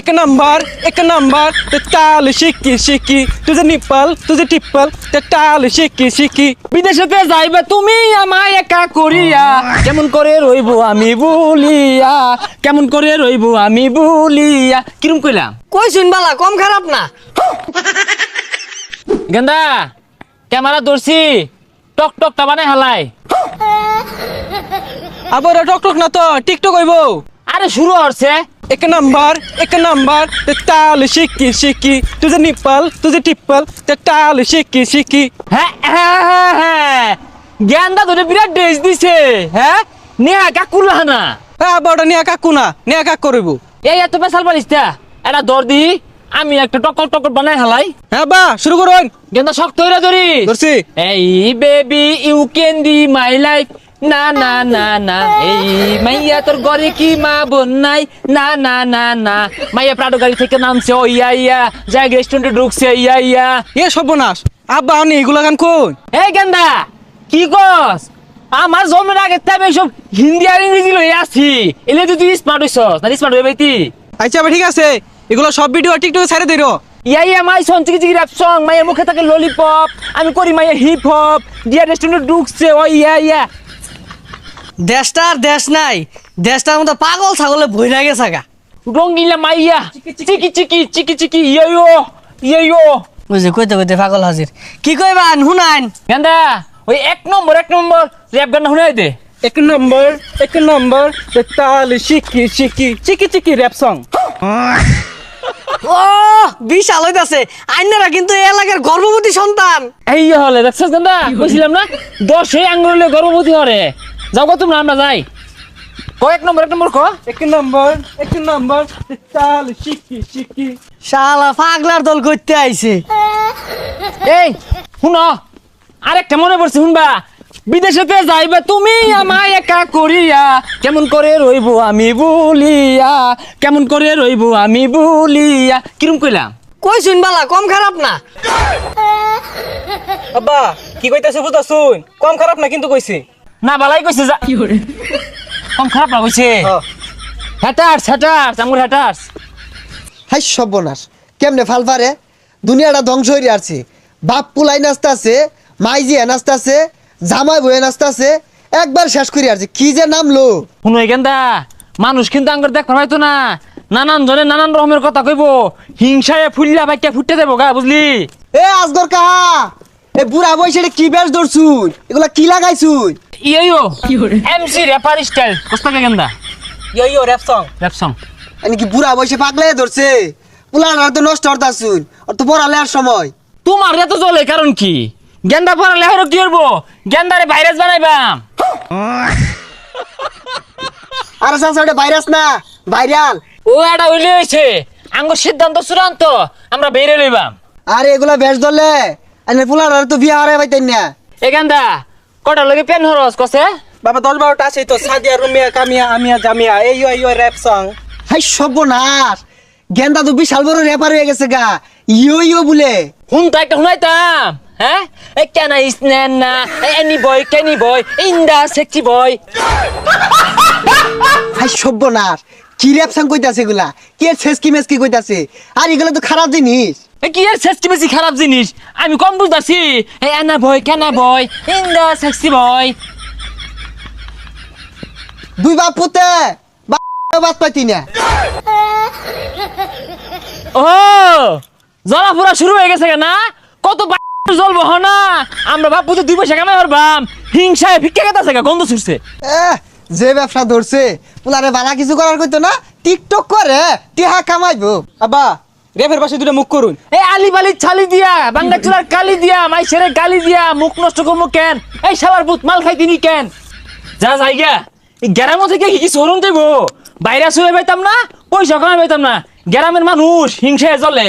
एक नंबर ते टाल शिकी शिकी तुझे निप्पल तुझे टिप्पल ते टाल शिकी शिकी বিদেশেতে যাইবে তুমি আমায় একা করিয়া কেমন করে রইবো আমি বলিয়া কেমন করে রইবো আমি বলিয়া কিরম কইলাম কই শুনবালা কম খারাপ না গেন্দা ক্যামেরা ধরছি টক টকটা বানাই হালাই আবার টক টক না তো টিকটক হইবো আরে শুরু হচ্ছে एक नंबर ते टाल शिकी शिकी तुझे निप्पल तुझे टिप्पल ते टाल शिकी शिकी হ্যাঁ গেন্দা ধরে বিরাট ড্রেস দিছে হ্যাঁ নেহা কাকু লানা বড় নেহা কাকু না নেহা কাক করব এই এত পেশাল পারিসটা এটা দর দি আমি একটা টক টক বানাই হালাই হ্যাঁ বা শুরু করুন গেন্দা শক্ত হইরা ধরি ধরছি এই baby you can the my life না না না না এই মাইয়া তোর ঘরে কি মা বোন নাই না না না না মাইয়া প্রাডো গাড়ি থেকে নামছে ও ইয়া ইয়া যাই রেস্টুরেন্টে ঢুকছে ইয়া ইয়া এ সর্বনাশ আব্বা আমি এগুলা গান কোন এই গেন্দা কি কস আমার জন্মের আগে তাই সব হিন্দি আর ইংরেজি লই আসি এলে তুই স্মার্ট হইছস না স্মার্ট হইবে তুই আচ্ছা ঠিক আছে এগুলো সব ভিডিও টিকটকে ছেড়ে দিরো ইয়া ইয়া মাই সং চিকি চিকি র‍্যাপ সং মাইয়া মুখে থাকে ললিপপ আমি করি মাইয়া হিপ হপ দিয়া রেস্টুরেন্টে ঢুকছে ও ইয়া ইয়া দেশটার দেশ নাই দেশটার মধ্যে পাগল ছাগলে ভইরা গেছে গা রঙ্গিলা মাইয়া চিকি চিকি চিকি চিকি ইয়ো ইয়ো বুঝে কইতে কইতে পাগল হাজির কি কইবান হুনাইন গেন্দা ওই এক নম্বর র‍্যাপ গান শুনাই দে এক নম্বর ते ताल शिकी शिकी चिकी चिकी र‍্যাপ সং ও বিশাল হইতাছে আইনারা কিন্তু এই এলাকার গর্ভবতী সন্তান এই হলে দেখছস গেন্দা কইছিলাম না 10 আঙ্গুলে গর্ভবতী হরে যাও কত আমরা যাই এক নম্বর ক এক নম্বর ते ताल शिकी शिकी শালা পাগলার দল করতে আইছে এই শুনো আরেকটা মনে পড়ছে শুনবা বিদেশেতে যাইবে তুমি আমায় একা করিয়া কেমন করে রইবো আমি বলিয়া কেমন করে রইবো আমি বলিয়া কিরম কইলাম কই শুনবালা কম খারাপ না আব্বা কি কইতাছে বুঝতা শুন কম খারাপ না কিন্তু কইছে না বালাই কইছে যা কি করে কম খারাপ না কইছে হ্যাটার্স আমুর হ্যাটার্স হাই সর্বনাশ কেমনে ফাল পারে দুনিয়াটা ধ্বংস হয়ে আছে বাপ পুলাই নাচতাছে মাইজি নাচতাছে জামাই বয়ে নাচতাছে একবার শেষ করে আছে কি যে নামলো শুনো গেন্দা মানুষ কিন্তু আঙ্গুর দেখ পাইতো না নানান জনে নানান রকমের কথা কইব হিংসায় ফুললা বাইকা ফুটতে দেবো গা বুঝলি এ আজগর কাহা এ বুড়া বয়সে কি বেশ ধরছুন এগুলা কি লাগাইছুন ইয়ো এমসি র্যাপার স্টাইল কস্তা গেন্দা ইয়ো র‍্যাপ সং এনে কি বুড়া বয়সে পাগলে ধরছে পুলার তো নষ্ট হতাছুন আর তো পড়ালে আর সময় তোমার এত জ্বলে কারণ কি গেন্দা পড়ালে হলো কি করবো গেন্দারে ভাইরাস বানাইবাম আরে সাসা ওটা ভাইরাস না ভাইরাল ও এটা হইলে হইছে আঙ্গুর সিদ্ধান্ত চূড়ান্ত আমরা বেরে লইবাম আরে এগুলা বেশ ধরলে এনে পুলার তো বিয়া হারাই পাইতেন না এ গেন্দা কটার লগে পেন হরস কসে বাবা 10-12টা আছে তো সাদিয়া রুমিয়া কামিয়া আমিয়া জামিয়া এই র‍্যাপ সং হাই সর্বনাশ গেন্দা তো বিশাল বড় র্যাপার হয়ে গেছে গা ইয়ো বলে হুনতা একটা শুনাইতাম হ্যাঁ এ কেন ইসনেন না এনি বয় কেনি বয় ইন্দা সেক্সি বয় হাই সর্বনাশ কি র্যাপ সং কইতাছে এগুলা কি ছেসকি মেসকি কইতাছে আর এগুলা তো খারাপ জিনিস এ কি এর সেক্সি বেশি খারাপ জিনিস আমি কম বুঝতাছি এ এনা বয় কেনা বয় ইন্দা সেক্সি বয় দুই বাপ পুতে বাত পাইতি না ও জলা পুরা শুরু হয়ে গেছে না কত জ্বলবো না আমরা বাপু তো 2 পয়সা কামাই পারবাম হিংসায় ভিক্ষা খেতাছে গন্ধ ছুটছে যে ব্যবসা ধরছে পুলারে বালা কিছু করার কইতো না টিকটক করে টিহা কামাইবো আব্বা রেফের পাশে দুটো মুখ করুন এই আলি বালি ছালি দিয়া বাংলা চুলার কালি দিয়া মাইছেরে গালি দিয়া মুখ নষ্ট করবো কেন এই শালার ভূত মাল খাই দিনি কেন যা যাইগা এই গ্রাম থেকে কি সরুন দেবো ভাইরাস হয়ে পাইতাম না পয়সা কামাই পাইতাম না গ্রামের মানুষ হিংসায় জ্বলে